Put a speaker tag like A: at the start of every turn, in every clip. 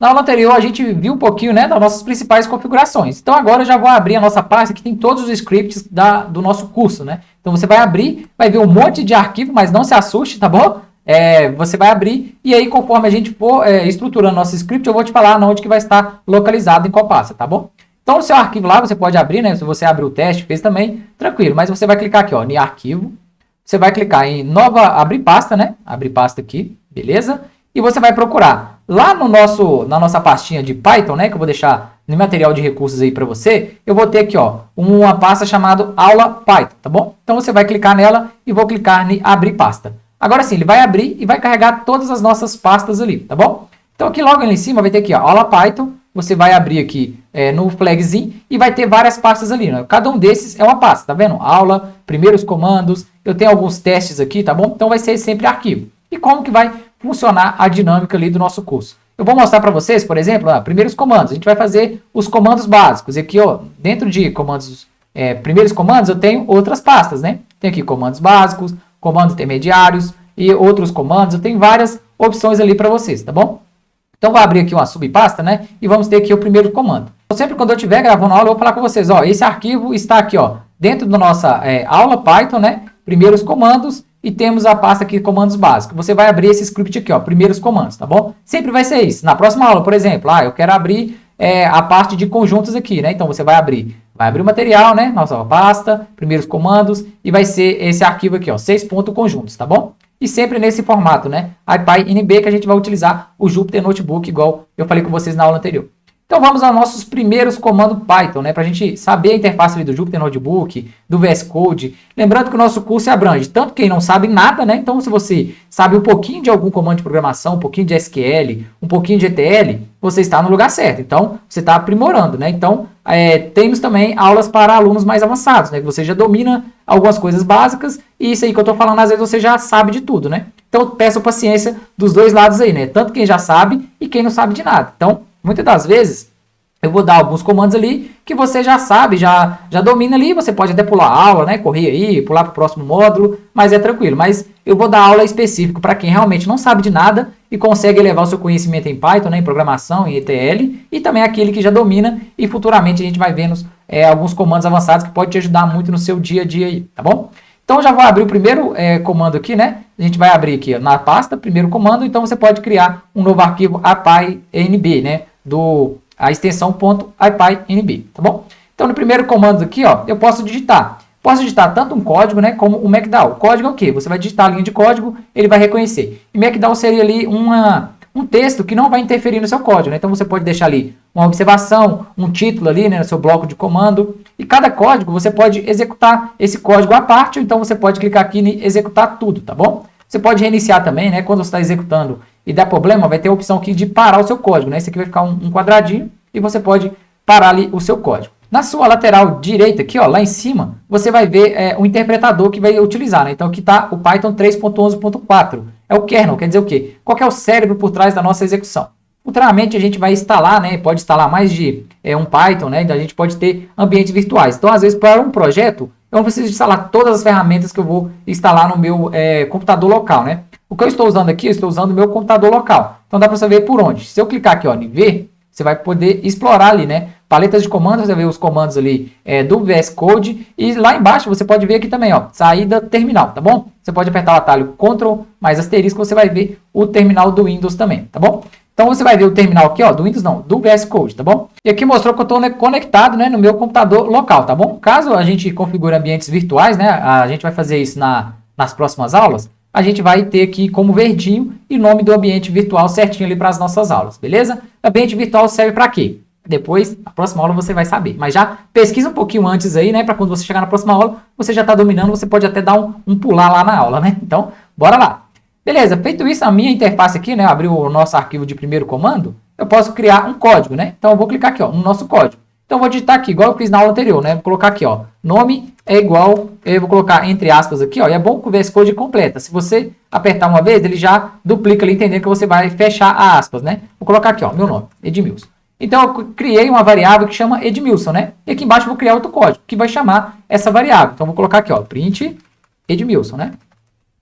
A: Na aula anterior, a gente viu um pouquinho, né, das nossas principais configurações. Então, agora eu já vou abrir a nossa pasta que tem todos os scripts do nosso curso, né? Então, você vai abrir, vai ver um monte de arquivo, mas não se assuste, tá bom? Você vai abrir e aí, conforme a gente for estruturando nosso script, eu vou te falar onde que vai estar localizado em qual pasta, tá bom? Então, no seu arquivo lá, você pode abrir, né? Se você abrir o teste, fez também, tranquilo. Mas você vai clicar aqui, ó, em arquivo. Você vai clicar em nova, abrir pasta, né? Abrir pasta aqui, beleza? E você vai procurar lá na nossa pastinha de Python, né? Que eu vou deixar no material de recursos aí para você. Eu vou ter aqui, ó, uma pasta chamada aula Python, tá bom? Então você vai clicar nela e vou clicar em abrir pasta. Agora sim, ele vai abrir e vai carregar todas as nossas pastas ali, tá bom? Então aqui logo ali em cima vai ter aqui, ó, aula Python. Você vai abrir aqui no flagzinho e vai ter várias pastas ali, né? Cada um desses é uma pasta, tá vendo? Aula, primeiros comandos, eu tenho alguns testes aqui, tá bom? Então vai ser sempre arquivo. E como que vai funcionar a dinâmica ali do nosso curso? Eu vou mostrar para vocês, por exemplo, primeiros comandos. A gente vai fazer os comandos básicos. E aqui, ó, dentro de comandos, primeiros comandos, eu tenho outras pastas, né? Tem aqui comandos básicos, comandos intermediários e outros comandos. Eu tenho várias opções ali para vocês, tá bom? Então, vou abrir aqui uma subpasta, né? E vamos ter aqui o primeiro comando. Então, sempre quando eu estiver gravando a aula, eu vou falar com vocês, ó, esse arquivo está aqui, ó, dentro da nossa aula Python, né? Primeiros comandos e temos a pasta aqui, comandos básicos. Você vai abrir esse script aqui, ó, primeiros comandos, tá bom? Sempre vai ser isso. Na próxima aula, por exemplo, eu quero abrir a parte de conjuntos aqui, né? Então, você vai abrir o material, né? Nossa pasta, primeiros comandos e vai ser esse arquivo aqui, ó, 6.conjuntos, tá bom? E sempre nesse formato, né? IPyNB, que a gente vai utilizar o Jupyter Notebook, igual eu falei com vocês na aula anterior. Então vamos aos nossos primeiros comandos Python, né? Para a gente saber a interface ali do Jupyter Notebook, do VS Code. Lembrando que o nosso curso abrange tanto quem não sabe nada, né? Então se você sabe um pouquinho de algum comando de programação, um pouquinho de SQL, um pouquinho de ETL, você está no lugar certo. Então você está aprimorando, né? Então temos também aulas para alunos mais avançados, né? Que você já domina algumas coisas básicas e isso aí que eu estou falando, às vezes você já sabe de tudo, né? Então peço paciência dos dois lados aí, né? Tanto quem já sabe e quem não sabe de nada. Então, muitas das vezes, eu vou dar alguns comandos ali que você já sabe, já domina ali. Você pode até pular a aula, né? Correr aí, pular para o próximo módulo, mas é tranquilo. Mas eu vou dar aula específica para quem realmente não sabe de nada e consegue elevar o seu conhecimento em Python, né? Em programação, em ETL, e também aquele que já domina. E futuramente a gente vai vendo alguns comandos avançados que podem te ajudar muito no seu dia a dia aí, tá bom? Então, já vou abrir o primeiro comando aqui, né? A gente vai abrir aqui na pasta, primeiro comando. Então, você pode criar um novo arquivo IPyNB, né? A extensão .IPyNB, tá bom? Então, no primeiro comando aqui, ó, eu posso digitar. Posso digitar tanto um código, né, como um Markdown. O código é o quê? Você vai digitar a linha de código, ele vai reconhecer. E Markdown seria ali um texto que não vai interferir no seu código, né? Então, você pode deixar ali uma observação, um título ali, né, no seu bloco de comando. E cada código, você pode executar esse código à parte, ou então você pode clicar aqui em executar tudo, tá bom? Você pode reiniciar também, né? Quando você está executando e der problema, vai ter a opção aqui de parar o seu código, né? Esse aqui vai ficar um quadradinho e você pode parar ali o seu código. Na sua lateral direita aqui, ó, lá em cima, você vai ver o interpretador que vai utilizar, né? Então aqui está o Python 3.11.4. É o kernel, quer dizer o quê? Qual que é o cérebro por trás da nossa execução? Futuramente a gente vai instalar, né? Pode instalar mais de um Python, né? Então a gente pode ter ambientes virtuais. Então, às vezes, para um projeto, eu não preciso instalar todas as ferramentas que eu vou instalar no meu computador local, né? O que eu estou usando aqui, eu estou usando o meu computador local. Então dá para você ver por onde. Se eu clicar aqui, ó, em ver, você vai poder explorar ali, né? Paletas de comandos, você vai ver os comandos ali do VS Code. E lá embaixo você pode ver aqui também, ó, saída terminal, tá bom? Você pode apertar o atalho Ctrl mais asterisco, você vai ver o terminal do Windows também, tá bom? Então você vai ver o terminal aqui, ó, do Windows não, do VS Code, tá bom? E aqui mostrou que eu estou conectado, né, no meu computador local, tá bom? Caso a gente configure ambientes virtuais, né, a gente vai fazer isso nas próximas aulas, a gente vai ter aqui como verdinho e nome do ambiente virtual certinho ali para as nossas aulas, beleza? Ambiente virtual serve para quê? Depois, na próxima aula você vai saber. Mas já pesquisa um pouquinho antes aí, né, para quando você chegar na próxima aula, você já está dominando, você pode até dar um pular lá na aula, né? Então, bora lá. Beleza, feito isso, a minha interface aqui, né, abrir o nosso arquivo de primeiro comando, eu posso criar um código, né? Então eu vou clicar aqui, ó, no nosso código. Então eu vou digitar aqui, igual eu fiz na aula anterior, né? Vou colocar aqui, ó, nome é igual, eu vou colocar entre aspas aqui, ó, e é bom que o VS Code completa. Se você apertar uma vez, ele já duplica ali, entendendo que você vai fechar a aspas, né? Vou colocar aqui, ó, meu nome, Edmilson. Então eu criei uma variável que chama Edmilson, né? E aqui embaixo eu vou criar outro código que vai chamar essa variável. Então eu vou colocar aqui, ó, print Edmilson, né?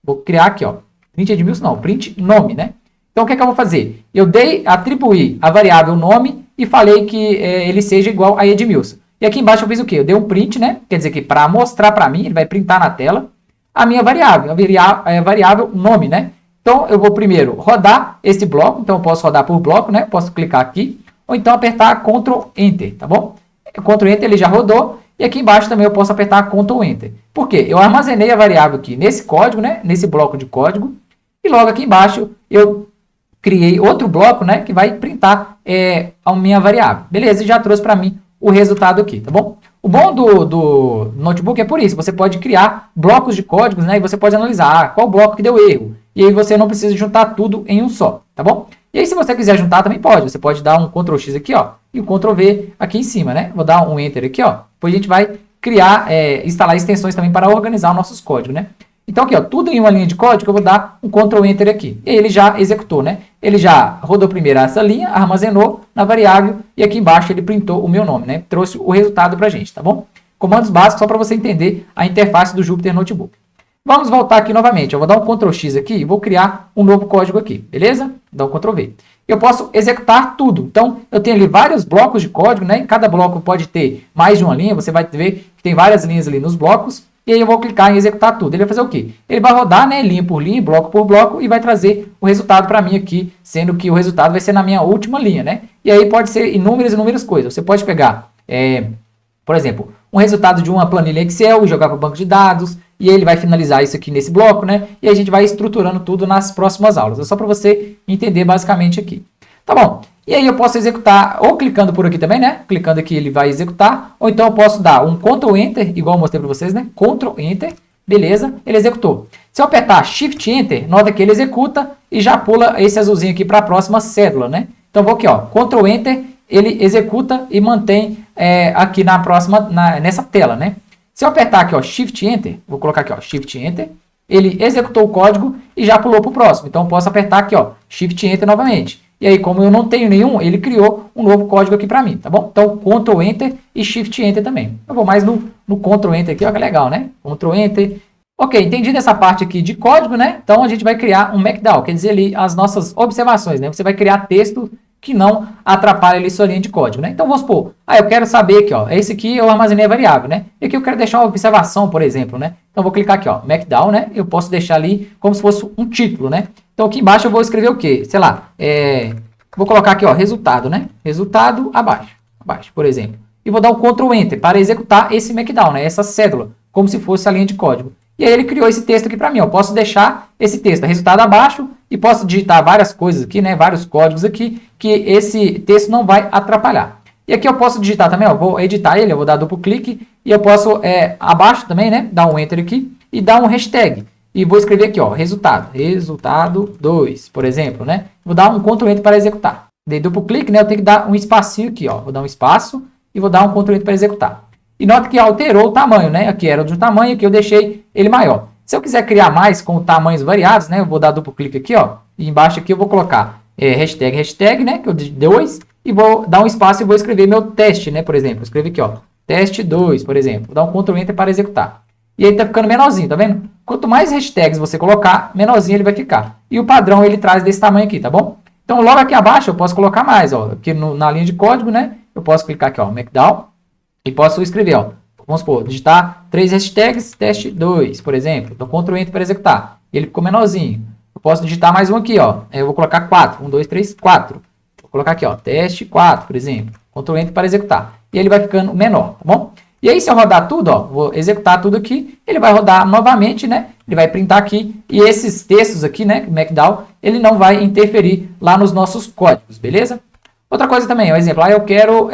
A: Vou criar aqui, ó, print Edmilson não, print nome, né? Então, o que é que eu vou fazer? Eu atribuí a variável nome e falei que ele seja igual a Edmilson. E aqui embaixo eu fiz o quê? Eu dei um print, né? Quer dizer que para mostrar para mim, ele vai printar na tela a minha variável, a variável nome, né? Então, eu vou primeiro rodar esse bloco. Então, eu posso rodar por bloco, né? Posso clicar aqui. Ou então apertar Ctrl Enter, tá bom? Ctrl Enter, ele já rodou. E aqui embaixo também eu posso apertar Ctrl Enter. Por quê? Eu armazenei a variável aqui nesse código, né? Nesse bloco de código. E logo aqui embaixo eu criei outro bloco, né? Que vai printar a minha variável. Beleza? E já trouxe para mim o resultado aqui, tá bom? O bom do notebook é por isso. Você pode criar blocos de códigos, né? E você pode analisar qual bloco que deu erro. E aí você não precisa juntar tudo em um só, tá bom? E aí se você quiser juntar também pode. Você pode dar um Ctrl X aqui, ó. E um Ctrl V aqui em cima, né? Vou dar um Enter aqui, ó. Depois a gente vai criar, instalar extensões também para organizar os nossos códigos, né? Então aqui, ó, tudo em uma linha de código, eu vou dar um Ctrl Enter aqui. E ele já executou, né? Ele já rodou primeiro essa linha, armazenou na variável e aqui embaixo ele printou o meu nome, né? Trouxe o resultado pra gente, tá bom? Comandos básicos só para você entender a interface do Jupyter Notebook. Vamos voltar aqui novamente. Eu vou dar um Ctrl X aqui e vou criar um novo código aqui, beleza? Vou dar um Ctrl V. Eu posso executar tudo. Então, eu tenho ali vários blocos de código, né? Cada bloco pode ter mais de uma linha. Você vai ver que tem várias linhas ali nos blocos. E aí eu vou clicar em executar tudo. Ele vai fazer o quê? Ele vai rodar, né, linha por linha, bloco por bloco, e vai trazer o resultado para mim aqui, sendo que o resultado vai ser na minha última linha, né? E aí pode ser inúmeras coisas. Você pode pegar, por exemplo, um resultado de uma planilha Excel e jogar para o banco de dados, e ele vai finalizar isso aqui nesse bloco, né? E a gente vai estruturando tudo nas próximas aulas. É só para você entender basicamente aqui. Tá bom. E aí eu posso executar, ou clicando por aqui também, né? Clicando aqui ele vai executar. Ou então eu posso dar um Ctrl Enter, igual eu mostrei para vocês, né? Ctrl Enter, beleza, ele executou. Se eu apertar Shift Enter, nota que ele executa e já pula esse azulzinho aqui para a próxima cédula, né? Então vou aqui, ó, Ctrl Enter, ele executa e mantém aqui na próxima, nessa tela, né? Se eu apertar aqui, ó, Shift Enter, vou colocar aqui, ó, Shift Enter, ele executou o código e já pulou para o próximo. Então eu posso apertar aqui, ó, Shift Enter novamente. E aí, como eu não tenho nenhum, ele criou um novo código aqui para mim, tá bom? Então, Ctrl Enter e Shift Enter também. Eu vou mais no Ctrl Enter aqui, ó, que é legal, né? Ctrl Enter. Ok, entendi dessa parte aqui de código, né? Então, a gente vai criar um Markdown, quer dizer ali as nossas observações, né? Você vai criar texto que não atrapalha ali sua linha de código, né? Então, vamos supor, eu quero saber aqui, ó, esse aqui eu armazenei a variável, né? E aqui eu quero deixar uma observação, por exemplo, né? Então, eu vou clicar aqui, ó, Markdown, né? Eu posso deixar ali como se fosse um título, né? Então, aqui embaixo eu vou escrever o quê? Sei lá, vou colocar aqui, ó, resultado, né? Resultado abaixo, por exemplo. E vou dar um Ctrl Enter para executar esse Markdown, né? Essa cédula, como se fosse a linha de código. E aí ele criou esse texto aqui para mim, ó. Eu posso deixar esse texto, resultado abaixo, e posso digitar várias coisas aqui, né? Vários códigos aqui, que esse texto não vai atrapalhar. E aqui eu posso digitar também, ó. Vou editar ele, eu vou dar duplo clique, e eu posso, abaixo também, né? Dar um Enter aqui, e dar um hashtag. E vou escrever aqui, ó, resultado 2, por exemplo, né? Vou dar um Ctrl Enter para executar. Dei duplo clique, né? Eu tenho que dar um espacinho aqui, ó. Vou dar um espaço e vou dar um Ctrl Enter para executar. E nota que alterou o tamanho, né? Aqui era de um tamanho, aqui eu deixei ele maior. Se eu quiser criar mais com tamanhos variados, né? Eu vou dar duplo clique aqui, ó. E embaixo aqui eu vou colocar hashtag, né? Que eu dei 2. E vou dar um espaço e vou escrever meu teste, né? Por exemplo, eu escrevo aqui, ó. Teste 2, por exemplo. Vou dar um Ctrl Enter para executar. E ele tá ficando menorzinho, tá vendo? Quanto mais hashtags você colocar, menorzinho ele vai ficar. E o padrão ele traz desse tamanho aqui, tá bom? Então logo aqui abaixo eu posso colocar mais, ó. Aqui na linha de código, né? Eu posso clicar aqui, ó, Markdown. E posso escrever, ó. Vamos supor, digitar 3 hashtags, teste 2, por exemplo. Então Ctrl Enter para executar. E ele ficou menorzinho. Eu posso digitar mais um aqui, ó. Eu vou colocar 4. 1, 2, 3, 4. Vou colocar aqui, ó, teste 4, por exemplo. Ctrl Enter para executar. E ele vai ficando menor, tá bom? E aí, se eu rodar tudo, ó, vou executar tudo aqui, ele vai rodar novamente, né? Ele vai printar aqui, e esses textos aqui, né, Markdown, ele não vai interferir lá nos nossos códigos, beleza? Outra coisa também, um exemplo, eu quero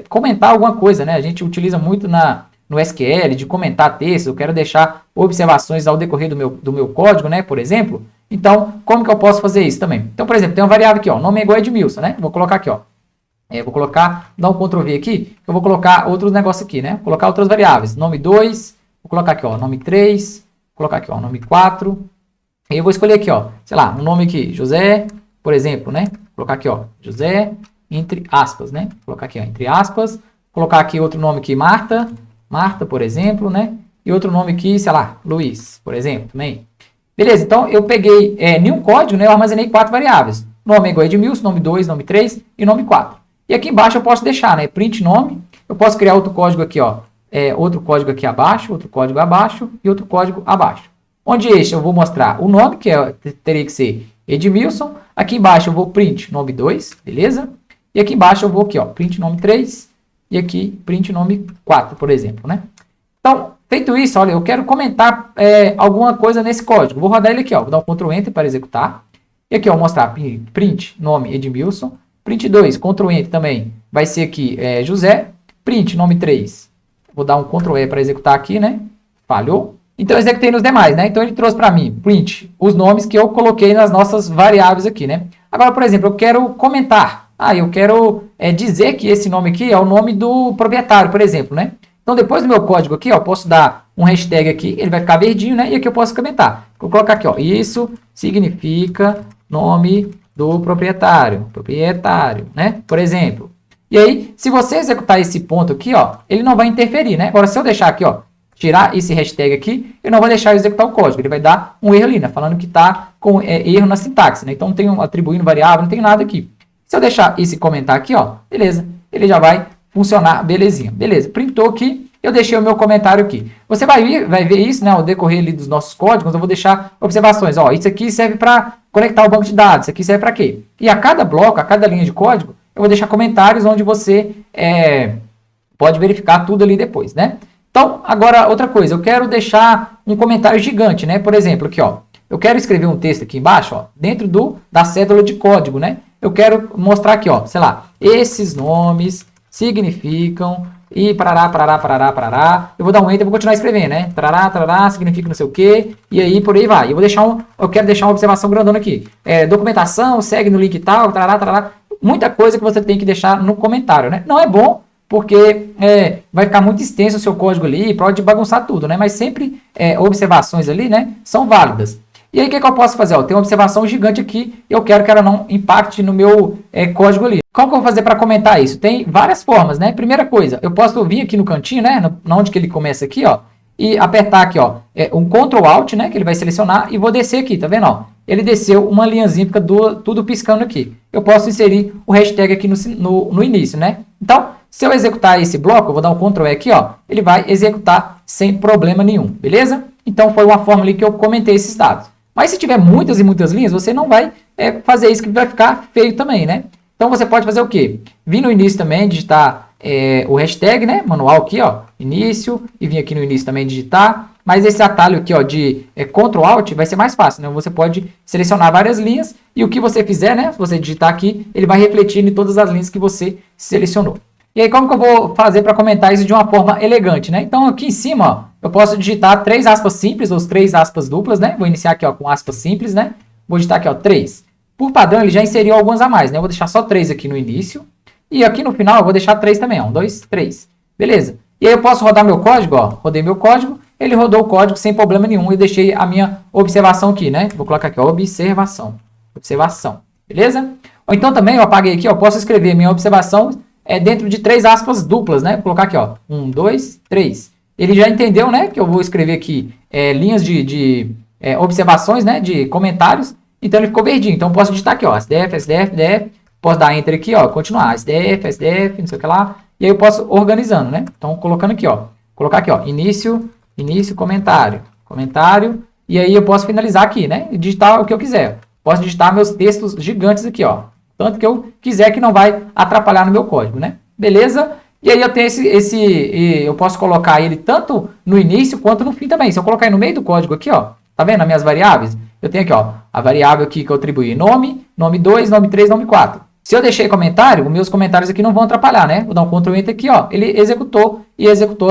A: comentar alguma coisa, né? A gente utiliza muito no SQL de comentar texto, eu quero deixar observações ao decorrer do meu código, né, por exemplo. Então, como que eu posso fazer isso também? Então, por exemplo, tem uma variável aqui, ó, nome é igual a Edmilson, né? Vou colocar aqui, ó. Vou colocar, dar um Ctrl V aqui, eu vou colocar outros negócios aqui, né? Vou colocar outras variáveis. Nome 2, vou colocar aqui, ó, nome 3, vou colocar aqui, ó, nome 4. E eu vou escolher aqui, ó, sei lá, um nome aqui, José, por exemplo, né? Vou colocar aqui, ó, José, entre aspas, né? Vou colocar aqui, ó, entre aspas. Vou colocar aqui outro nome aqui, Marta, por exemplo, né? E outro nome aqui, sei lá, Luiz, por exemplo, também. Beleza, então eu peguei nenhum código, né? Eu armazenei 4 variáveis. nome é igual a Edmilson, nome 2, nome 3 e nome 4. E aqui embaixo eu posso deixar, né, print nome, eu posso criar outro código aqui, ó, outro código aqui abaixo, outro código abaixo e outro código abaixo. Onde este eu vou mostrar o nome, que teria que ser Edmilson. Aqui embaixo eu vou print nome 2, beleza? E aqui embaixo eu vou aqui, ó, print nome 3 e aqui print nome 4, por exemplo, né? Então, feito isso, olha, eu quero comentar alguma coisa nesse código. Vou rodar ele aqui, ó, vou dar um Ctrl Enter para executar. E aqui, ó, vou mostrar print nome Edmilson. Print 2, Ctrl Enter também vai ser aqui José. Print nome 3, vou dar um Ctrl E para executar aqui, né? Falhou. Então, eu executei nos demais, né? Então, ele trouxe para mim, print, os nomes que eu coloquei nas nossas variáveis aqui, né? Agora, por exemplo, eu quero comentar. Eu quero dizer que esse nome aqui é o nome do proprietário, por exemplo, né? Então, depois do meu código aqui, ó, eu posso dar um hashtag aqui, ele vai ficar verdinho, né? E aqui eu posso comentar. Vou colocar aqui, ó, isso significa nome do proprietário, né? Por exemplo. E aí, se você executar esse ponto aqui, ó, ele não vai interferir, né? Agora, se eu deixar aqui, ó, tirar esse hashtag aqui, eu não vou deixar eu executar o código. Ele vai dar um erro ali, né? Falando que está com erro na sintaxe, né? Então, não tem atribuindo variável, não tem nada aqui. Se eu deixar esse comentar aqui, ó, beleza, ele já vai funcionar, belezinha. Beleza, printou aqui, eu deixei o meu comentário aqui. Você vai ver isso, né, ao decorrer ali dos nossos códigos, eu vou deixar observações. Ó, isso aqui serve para conectar o banco de dados, isso aqui serve para quê? E a cada bloco, a cada linha de código, eu vou deixar comentários onde você pode verificar tudo ali depois, né? Então, agora, outra coisa, eu quero deixar um comentário gigante, né? Por exemplo, aqui, ó, eu quero escrever um texto aqui embaixo, ó, dentro da cédula de código, né? Eu quero mostrar aqui, ó, sei lá, esses nomes significam e parará, parará, parará, parará. Eu vou dar um enter e vou continuar escrevendo, né? Tarará, tarará, significa não sei o quê, e aí por aí vai. Eu quero deixar uma observação grandona aqui. Documentação, segue no link tal, tarará, tarará. Muita coisa que você tem que deixar no comentário, né? Não é bom, porque vai ficar muito extenso o seu código ali, pode bagunçar tudo, né? Mas sempre observações ali, né, são válidas. E aí, o que eu posso fazer? Ó, tem uma observação gigante aqui, eu quero que ela não impacte no meu código ali. Como que eu vou fazer para comentar isso? Tem várias formas, né? Primeira coisa, eu posso vir aqui no cantinho, né, onde que ele começa aqui, ó, e apertar aqui, ó, um Ctrl Alt, né, que ele vai selecionar, e vou descer aqui, tá vendo, ó? Ele desceu uma linhazinha, fica tudo piscando aqui. Eu posso inserir o hashtag aqui no início, né? Então, se eu executar esse bloco, eu vou dar um Ctrl E aqui, ó, ele vai executar sem problema nenhum, beleza? Então, foi uma forma ali que eu comentei esses dados. Mas se tiver muitas e muitas linhas, você não vai fazer isso, que vai ficar feio também, né? Então, você pode fazer o quê? Vir no início também, digitar o hashtag, né? Manual aqui, ó, início, e vir aqui no início também digitar. Mas esse atalho aqui, ó, de Ctrl Alt vai ser mais fácil, né? Você pode selecionar várias linhas e o que você fizer, né? Se você digitar aqui, ele vai refletir em todas as linhas que você selecionou. E aí, como que eu vou fazer para comentar isso de uma forma elegante, né? Então, aqui em cima, ó, eu posso digitar 3 aspas simples ou 3 aspas duplas, né? Vou iniciar aqui, ó, com aspas simples, né? Vou digitar aqui, ó, 3. Por padrão, ele já inseriu algumas a mais, né? Eu vou deixar só 3 aqui no início. E aqui no final, eu vou deixar 3 também, ó. 1, 2, 3. Beleza? E aí, eu posso rodar meu código, ó. Rodei meu código. Ele rodou o código sem problema nenhum. Eu deixei a minha observação aqui, né? Vou colocar aqui, ó, observação. Observação. Beleza? Ou então também, eu apaguei aqui, ó. Posso escrever minha observação dentro de 3 aspas duplas, né? Vou colocar aqui, ó, 1, 2, 3. Ele já entendeu, né, que eu vou escrever aqui linhas de observações, né, de comentários. Então, ele ficou verdinho. Então, eu posso digitar aqui, ó, SDF, SDF, SDF. Posso dar Enter aqui, ó, continuar. SDF, SDF, não sei o que lá. E aí, eu posso organizando, né? Então, colocando aqui, ó. Colocar aqui, ó, início, comentário, comentário. E aí, eu posso finalizar aqui, né? E digitar o que eu quiser. Posso digitar meus textos gigantes aqui, ó. Tanto que eu quiser, que não vai atrapalhar no meu código, né? Beleza? E aí eu tenho eu posso colocar ele tanto no início quanto no fim também. Se eu colocar aí no meio do código aqui, ó, tá vendo as minhas variáveis? Eu tenho aqui, ó, a variável aqui que eu atribuí nome, nome 2, nome 3, nome 4. Se eu deixei comentário, os meus comentários aqui não vão atrapalhar, né? Vou dar um Ctrl Enter aqui, ó, ele executou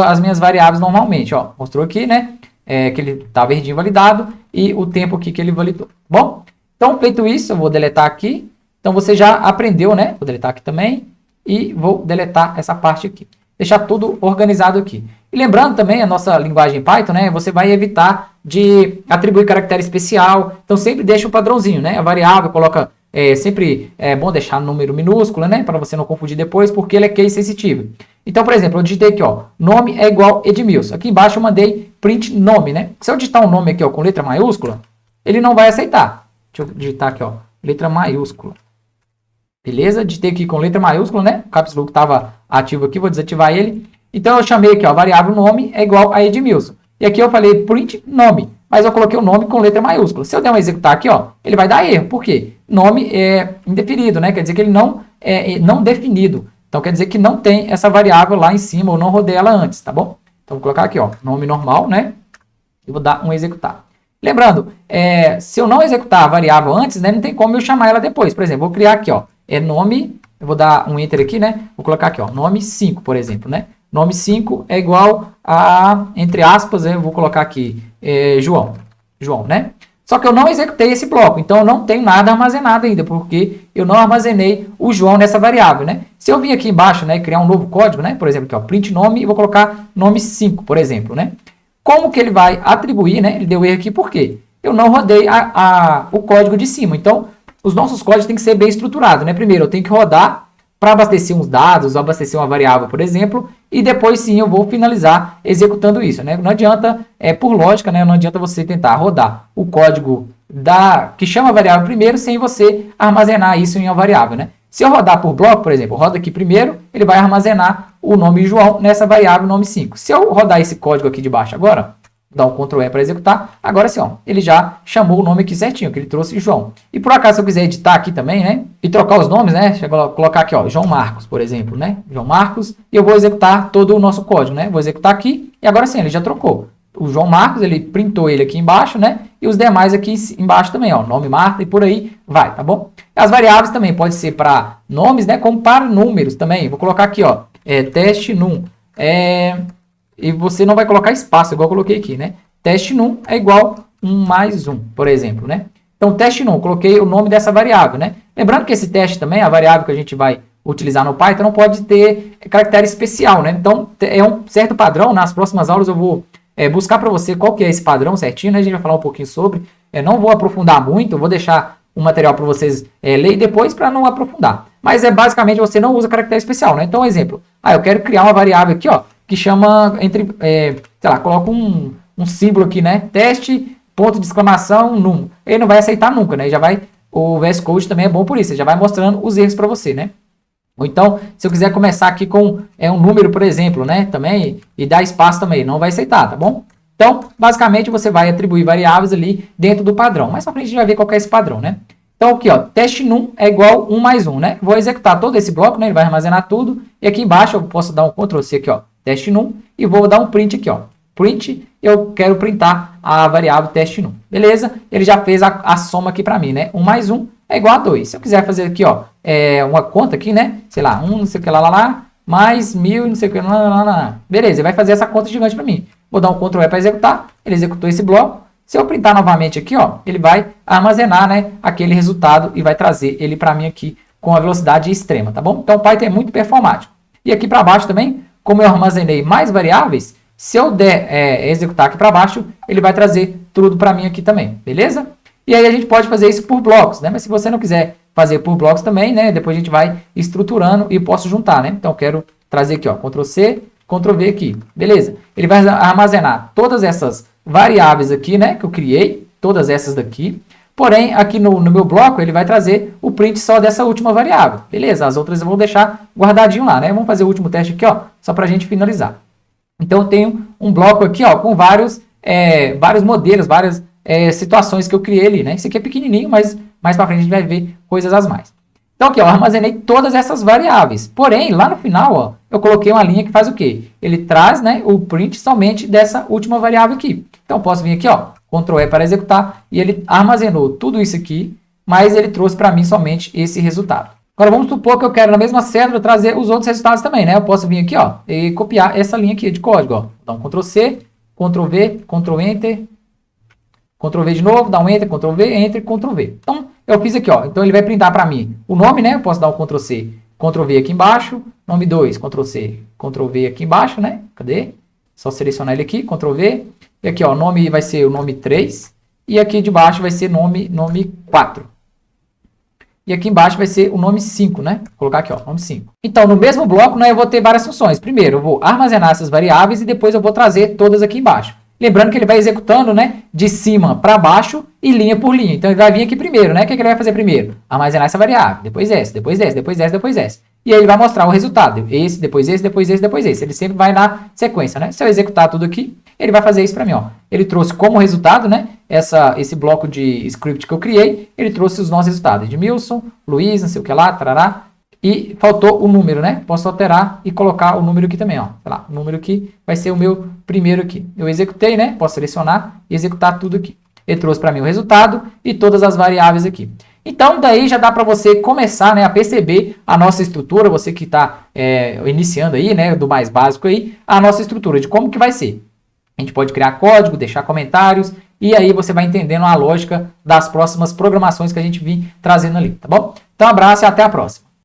A: as minhas variáveis normalmente, ó. Mostrou aqui, né, que ele tá verdinho validado e o tempo aqui que ele validou. Bom, então feito isso, eu vou deletar aqui. Então, você já aprendeu, né? Vou deletar aqui também e vou deletar essa parte aqui. Deixar tudo organizado aqui. E lembrando também, a nossa linguagem Python, né? Você vai evitar de atribuir caractere especial. Então, sempre deixa o padrãozinho, né? A variável coloca, sempre é bom deixar número minúsculo, né? Para você não confundir depois, porque ele é case sensitivo. Então, por exemplo, eu digitei aqui, ó, nome é igual Edmilson. Aqui embaixo eu mandei print nome, né? Se eu digitar um nome aqui, ó, com letra maiúscula, ele não vai aceitar. Deixa eu digitar aqui, ó. letra maiúscula. Beleza? Digitei aqui com letra maiúscula, né? O caps lock estava ativo aqui, vou desativar ele. Então eu chamei aqui, ó, variável nome é igual a Edmilson. E aqui eu falei print nome, mas eu coloquei o nome com letra maiúscula. Se eu der um executar aqui, ó, ele vai dar erro. Por quê? Nome é indefinido, né? Quer dizer que ele não é não definido. Então quer dizer que não tem essa variável lá em cima, ou não rodei ela antes, tá bom? Então vou colocar aqui, ó, nome normal, né? E vou dar um executar. Lembrando, se eu não executar a variável antes, né, não tem como eu chamar ela depois. Por exemplo, vou criar aqui, ó, nome, eu vou dar um enter aqui, né? Vou colocar aqui, ó, nome 5, por exemplo, né? Nome 5 é igual a, entre aspas, eu vou colocar aqui, João, né? Só que eu não executei esse bloco, então eu não tenho nada armazenado ainda, porque eu não armazenei o João nessa variável, né? Se eu vir aqui embaixo, né, criar um novo código, né? Por exemplo, aqui, ó, print nome, e vou colocar nome 5, por exemplo, né? Como que ele vai atribuir, né? Ele deu erro aqui, por quê? Eu não rodei o código de cima. Então, os nossos códigos têm que ser bem estruturados, né? Primeiro, eu tenho que rodar para abastecer uns dados, abastecer uma variável, por exemplo, e depois sim eu vou finalizar executando isso, né? Não adianta, por lógica, né? Não adianta você tentar rodar o código que chama a variável primeiro sem você armazenar isso em uma variável, né? Se eu rodar por bloco, por exemplo, roda aqui primeiro, ele vai armazenar o nome João nessa variável nome 5. Se eu rodar esse código aqui de baixo agora, dar um Ctrl E para executar, agora sim, ó, ele já chamou o nome aqui certinho, que ele trouxe João. E por acaso, se eu quiser editar aqui também, né, e trocar os nomes, né, colocar aqui, ó, João Marcos, por exemplo, né, João Marcos, e eu vou executar todo o nosso código, né, vou executar aqui, e agora sim, ele já trocou. O João Marcos, ele printou ele aqui embaixo, né, e os demais aqui embaixo também, ó, nome Marta, e por aí vai, tá bom? As variáveis também pode ser para nomes, né, como para números também. Vou colocar aqui, ó, teste num, e você não vai colocar espaço, igual eu coloquei aqui, né? Teste num é igual 1 mais 1, por exemplo, né? Então, teste num, coloquei o nome dessa variável, né? Lembrando que esse teste também, a variável que a gente vai utilizar no Python, não pode ter caractere especial, né? Então, é um certo padrão. Nas próximas aulas eu vou buscar para você qual que é esse padrão certinho, né? A gente vai falar um pouquinho sobre. Não vou aprofundar muito, vou deixar um material para vocês lerem depois para não aprofundar. Mas basicamente você não usa caractere especial, né? Então, exemplo, eu quero criar uma variável aqui, ó, que chama, sei lá, coloca um símbolo aqui, né? Teste, ponto de exclamação, num. Ele não vai aceitar nunca, né? O VS Code também é bom por isso, ele já vai mostrando os erros para você, né? Ou então, se eu quiser começar aqui com um número, por exemplo, né? Também, e dar espaço também, não vai aceitar, tá bom? Então, basicamente, você vai atribuir variáveis ali dentro do padrão. Mais pra frente a gente vai ver qual que é esse padrão, né? Então, aqui, ó, teste num é igual 1 mais 1, né? Vou executar todo esse bloco, né? Ele vai armazenar tudo. E aqui embaixo eu posso dar um Ctrl C aqui, ó, teste num, e vou dar um print aqui, ó. Print, eu quero printar a variável teste num. Beleza? Ele já fez a soma aqui para mim, né? 1 mais 1 é igual a 2. Se eu quiser fazer aqui, ó, uma conta aqui, né? Sei lá, 1, não sei o que lá, mais 1000, não sei o que lá. Beleza, ele vai fazer essa conta gigante para mim. Vou dar um Ctrl E para executar. Ele executou esse bloco. Se eu printar novamente aqui, ó, ele vai armazenar, né, aquele resultado e vai trazer ele para mim aqui com a velocidade extrema, tá bom? Então o Python é muito performático. E aqui para baixo também, como eu armazenei mais variáveis, se eu der executar aqui para baixo, ele vai trazer tudo para mim aqui também, beleza? E aí a gente pode fazer isso por blocos, né? Mas se você não quiser fazer por blocos também, né, depois a gente vai estruturando e posso juntar, né? Então eu quero trazer aqui, ó, Ctrl C, Ctrl V aqui, beleza? Ele vai armazenar todas essas variáveis aqui, né, que eu criei, todas essas daqui. Porém, aqui no meu bloco, ele vai trazer o print só dessa última variável. Beleza, as outras eu vou deixar guardadinho lá, né? Vamos fazer o último teste aqui, ó, só para a gente finalizar. Então, eu tenho um bloco aqui, ó, com vários modelos, várias situações que eu criei ali, né? Esse aqui é pequenininho, mas mais para frente a gente vai ver coisas as mais. Então, aqui, ó, eu armazenei todas essas variáveis. Porém, lá no final, ó, eu coloquei uma linha que faz o quê? Ele traz, né, o print somente dessa última variável aqui. Então, eu posso vir aqui, ó, Ctrl E para executar, e ele armazenou tudo isso aqui, mas ele trouxe para mim somente esse resultado. Agora, vamos supor que eu quero, na mesma célula, trazer os outros resultados também, né? Eu posso vir aqui, ó, e copiar essa linha aqui de código, ó. Então, Ctrl C, Ctrl V, Ctrl Enter, Ctrl V de novo, dá um Enter, Ctrl V, Enter, Ctrl V. Então, eu fiz aqui, ó. Então, ele vai printar para mim o nome, né? Eu posso dar um Ctrl C, Ctrl V aqui embaixo. Nome 2, Ctrl C, Ctrl V aqui embaixo, né? Cadê? Só selecionar ele aqui, Ctrl V. E aqui, ó, o nome vai ser o nome 3. E aqui de baixo vai ser nome 4. E aqui embaixo vai ser o nome 5, né? Vou colocar aqui, ó, nome 5. Então, no mesmo bloco, né, eu vou ter várias funções. Primeiro, eu vou armazenar essas variáveis e depois eu vou trazer todas aqui embaixo. Lembrando que ele vai executando, né, de cima para baixo e linha por linha. Então ele vai vir aqui primeiro, né? O que ele vai fazer primeiro? Armazenar essa variável, depois essa, depois essa, depois essa, depois essa. E aí ele vai mostrar o resultado. Esse, depois esse, depois esse, depois esse. Ele sempre vai na sequência, né? Se eu executar tudo aqui, ele vai fazer isso para mim, ó. Ele trouxe como resultado, né, esse bloco de script que eu criei, ele trouxe os nossos resultados. Edmilson, Luiz, não sei o que lá, tarará. E faltou o número, né? Posso alterar e colocar o número aqui também, ó. Sei lá, o número aqui vai ser o meu primeiro aqui. Eu executei, né? Posso selecionar e executar tudo aqui. Ele trouxe para mim o resultado e todas as variáveis aqui. Então, daí já dá para você começar, né, a perceber a nossa estrutura, você que está iniciando aí, né, do mais básico aí, a nossa estrutura, de como que vai ser. A gente pode criar código, deixar comentários, e aí você vai entendendo a lógica das próximas programações que a gente vir trazendo ali, tá bom? Então, abraço e até a próxima.